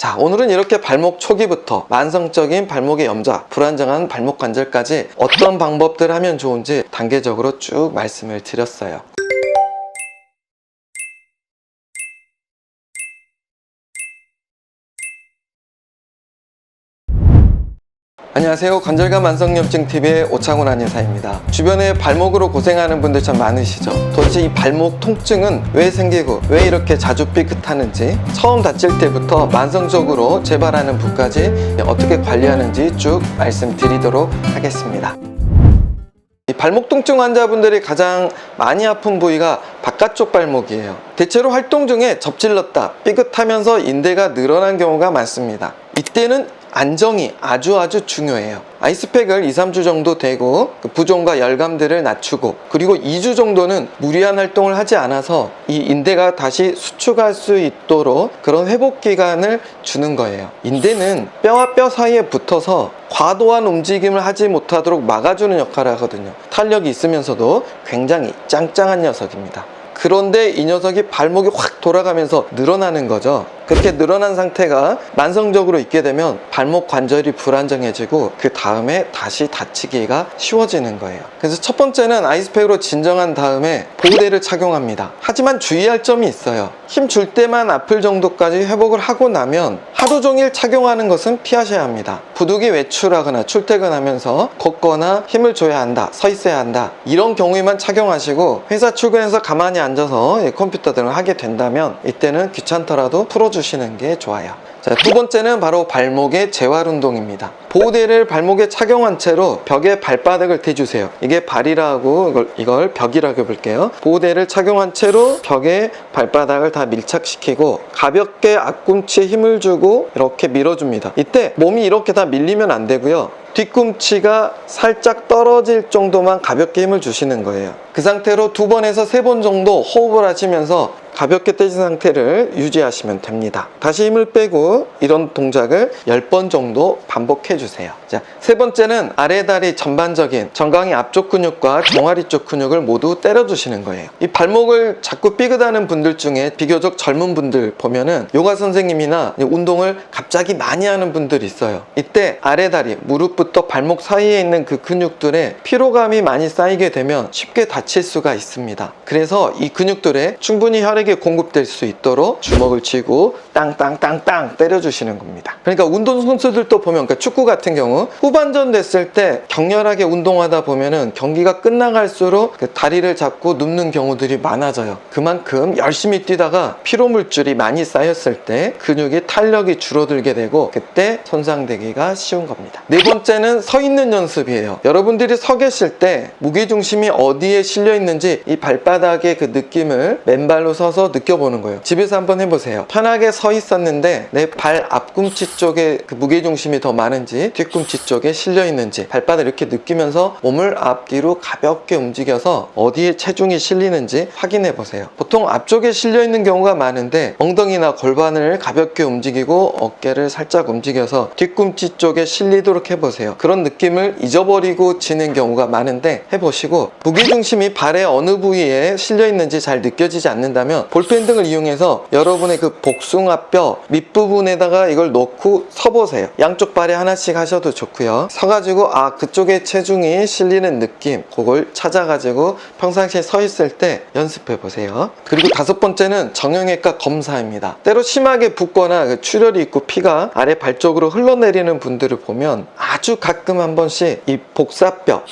자, 오늘은 이렇게 발목 초기부터 만성적인 발목의 염좌, 불안정한 발목 관절까지 어떤 방법들을 하면 좋은지 단계적으로 쭉 말씀을 드렸어요. 안녕하세요. 관절과 만성염증TV의 오창훈 한의사입니다. 주변에 발목으로 고생하는 분들 참 많으시죠? 도대체 이 발목 통증은 왜 생기고 왜 이렇게 자주 삐끗하는지, 처음 다칠 때부터 만성적으로 재발하는 부까지 어떻게 관리하는지 쭉 말씀드리도록 하겠습니다. 이 발목 통증 환자분들이 가장 많이 아픈 부위가 바깥쪽 발목이에요. 대체로 활동 중에 접질렀다, 삐끗하면서 인대가 늘어난 경우가 많습니다. 이때는 안정이 아주 중요해요. 아이스팩을 2-3주 정도 대고 부종과 열감들을 낮추고, 그리고 2주 정도는 무리한 활동을 하지 않아서 이 인대가 다시 수축할 수 있도록 그런 회복 기간을 주는 거예요. 인대는 뼈와 뼈 사이에 붙어서 과도한 움직임을 하지 못하도록 막아주는 역할을 하거든요. 탄력이 있으면서도 굉장히 짱짱한 녀석입니다. 그런데 이 녀석이 발목이 확 돌아가면서 늘어나는 거죠. 그렇게 늘어난 상태가 만성적으로 있게 되면 발목 관절이 불안정해지고 그 다음에 다시 다치기가 쉬워지는 거예요. 그래서 첫 번째는 아이스팩으로 진정한 다음에 보호대를 착용합니다. 하지만 주의할 점이 있어요. 힘 줄 때만 아플 정도까지 회복을 하고 나면 하루 종일 착용하는 것은 피하셔야 합니다. 부득이 외출하거나 출퇴근하면서 걷거나 힘을 줘야 한다, 서 있어야 한다, 이런 경우에만 착용하시고, 회사 출근해서 가만히 앉아서 컴퓨터 등을 하게 된다면 이때는 귀찮더라도 풀어주시는 게 좋아요. 자, 두 번째는 바로 발목의 재활 운동입니다. 보호대를 발목에 착용한 채로 벽에 발바닥을 대주세요. 이게 발이라고, 이걸 벽이라고 해볼게요. 보호대를 착용한 채로 벽에 발바닥을 다 밀착시키고 가볍게 앞꿈치에 힘을 주고 이렇게 밀어줍니다. 이때 몸이 이렇게 다 밀리면 안 되고요. 뒤꿈치가 살짝 떨어질 정도만 가볍게 힘을 주시는 거예요. 그 상태로 2번에서 3번 정도 호흡을 하시면서 가볍게 떼진 상태를 유지하시면 됩니다. 다시 힘을 빼고 이런 동작을 10번 정도 반복해 주세요. 자, 세 번째는 아래다리 전반적인 정강이 앞쪽 근육과 종아리 쪽 근육을 모두 때려 주시는 거예요. 이 발목을 자꾸 삐끗하는 분들 중에 비교적 젊은 분들 보면은 요가 선생님이나 운동을 갑자기 많이 하는 분들이 있어요. 이때 아래다리, 무릎부터 발목 사이에 있는 그 근육들에 피로감이 많이 쌓이게 되면 쉽게 다칠 수가 있습니다. 그래서 이 근육들에 충분히 혈액이 공급될 수 있도록 주먹을 쥐고 땅땅땅땅 때려주시는 겁니다. 그러니까 운동선수들도 보면, 그러니까 축구 같은 경우 후반전 됐을 때 격렬하게 운동하다 보면은 경기가 끝나갈수록 그 다리를 잡고 눕는 경우들이 많아져요. 그만큼 열심히 뛰다가 피로물질이 많이 쌓였을 때 근육의 탄력이 줄어들게 되고 그때 손상되기가 쉬운 겁니다. 네 번째는 서 있는 연습이에요. 여러분들이 서 계실 때 무게중심이 어디에 실려 있는지 이 발바닥의 그 느낌을 맨발로 서서 느껴보는 거예요. 집에서 한번 해보세요. 편하게 서 있었는데 내 발 앞꿈치 쪽에 그 무게중심이 더 많은지 뒤꿈치 쪽에 실려 있는지 발바닥 이렇게 느끼면서 몸을 앞뒤로 가볍게 움직여서 어디에 체중이 실리는지 확인해 보세요. 보통 앞쪽에 실려 있는 경우가 많은데 엉덩이나 골반을 가볍게 움직이고 어깨를 살짝 움직여서 뒤꿈치 쪽에 실리도록 해보세요. 그런 느낌을 잊어버리고 지는 경우가 많은데 해보시고, 무게중심이 발의 어느 부위에 실려 있는지 잘 느껴지지 않는다면 볼펜 등을 이용해서 여러분의 그 복숭아뼈 밑부분에다가 이걸 놓고 서보세요. 양쪽 발에 하나씩 하셔도 좋고요. 서가지고 그쪽에 체중이 실리는 느낌, 그걸 찾아가지고 평상시에 서 있을 때 연습해 보세요. 그리고 5번째는 정형외과 검사입니다. 때로 심하게 붓거나 출혈이 있고 피가 아래 발 쪽으로 흘러내리는 분들을 보면 아주 가끔 한 번씩 이 복숭아뼈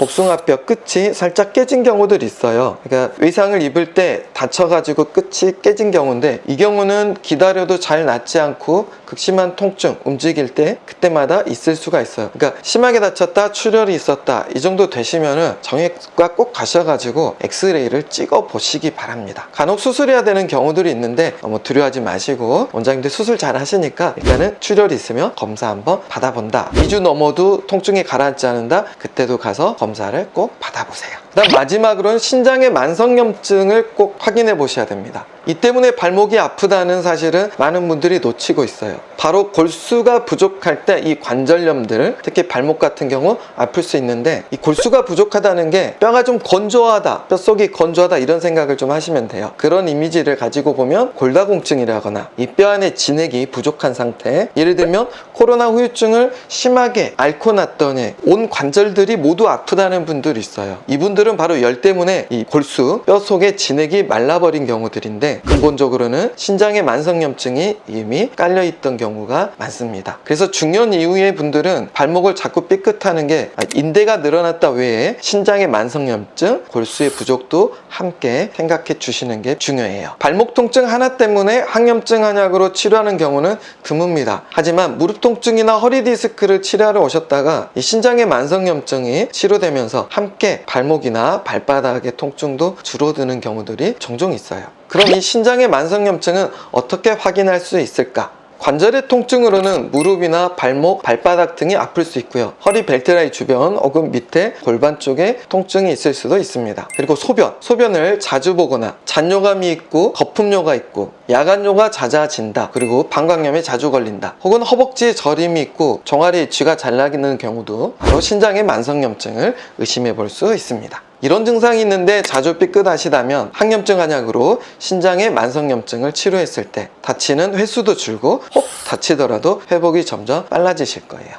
끝이 살짝 깨진 경우들이 있어요. 그러니까 의상을 입을 때 다쳐가지고 끝이 깨진 경우인데, 이 경우는 기다려도 잘 낫지 않고 극심한 통증, 움직일 때 그때마다 있을 수가 있어요. 그러니까 심하게 다쳤다, 출혈이 있었다, 이 정도 되시면은 정형외과 꼭 가셔가지고 엑스레이를 찍어 보시기 바랍니다. 간혹 수술해야 되는 경우들이 있는데 너무 두려워하지 마시고, 원장님들 수술 잘 하시니까 일단은 출혈이 있으면 검사 한번 받아본다, 2주 넘어도 통증이 가라앉지 않는다, 그때도 가서 검사를 꼭 받아보세요. 그다음 마지막으로는 신장의 만성염증을 꼭 확인해 보셔야 됩니다. 이 때문에 발목이 아프다는 사실은 많은 분들이 놓치고 있어요. 바로 골수가 부족할 때 이 관절염들, 특히 발목 같은 경우 아플 수 있는데, 이 골수가 부족하다는 게 뼈가 좀 건조하다, 뼛속이 건조하다 이런 생각을 좀 하시면 돼요. 그런 이미지를 가지고 보면 골다공증이라거나 이 뼈 안에 진액이 부족한 상태, 예를 들면 코로나 후유증을 심하게 앓고 났더니 온 관절들이 모두 아프다는 분들이 있어요. 이분들은 바로 열 때문에 이 골수, 뼈 속에 진액이 말라버린 경우들인데, 근본적으로는 신장에 만성염증이 이미 깔려있던 경우가 많습니다. 그래서 중년 이후의 분들은 발목을 자꾸 삐끗하는 게 인대가 늘어났다 외에 신장의 만성염증, 골수의 부족도 함께 생각해 주시는 게 중요해요. 발목 통증 하나 때문에 항염증 한약으로 치료하는 경우는 드뭅니다. 하지만 무릎 통증이나 허리 디스크를 치료하러 오셨다가 이 신장의 만성염증이 치료되면서 함께 발목이나 발바닥의 통증도 줄어드는 경우들이 종종 있어요. 그럼 이 신장의 만성염증은 어떻게 확인할 수 있을까? 관절의 통증으로는 무릎이나 발목, 발바닥 등이 아플 수 있고요. 허리 벨트라인 주변 혹은 밑에 골반 쪽에 통증이 있을 수도 있습니다. 그리고 소변을 자주 보거나 잔뇨감이 있고 거품뇨가 있고 야간뇨가 잦아진다, 그리고 방광염에 자주 걸린다, 혹은 허벅지에 저림이 있고 종아리에 쥐가 잘 나기는 경우도 바로 신장의 만성염증을 의심해 볼 수 있습니다. 이런 증상이 있는데 자주 삐끗하시다면 항염증 한약으로 신장의 만성염증을 치료했을 때 다치는 횟수도 줄고, 혹 다치더라도 회복이 점점 빨라지실 거예요.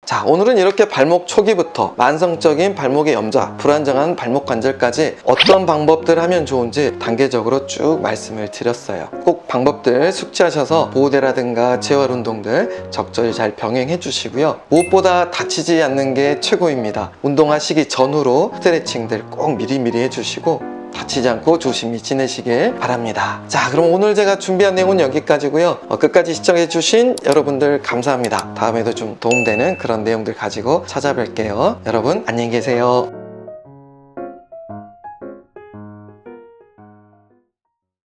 자, 오늘은 이렇게 발목 초기부터 만성적인 발목의 염좌, 불안정한 발목 관절까지 어떤 방법들 하면 좋은지 단계적으로 쭉 말씀을 드렸어요. 꼭 방법들 숙지하셔서 보호대라든가 재활 운동들 적절히 잘 병행해 주시고요. 무엇보다 다치지 않는 게 최고입니다. 운동하시기 전후로 스트레칭들 꼭 미리미리 해주시고 다치지 않고 조심히 지내시길 바랍니다. 자, 그럼 오늘 제가 준비한 내용은 여기까지고요. 끝까지 시청해주신 여러분들 감사합니다. 다음에도 좀 도움되는 그런 내용들 가지고 찾아뵐게요. 여러분 안녕히 계세요.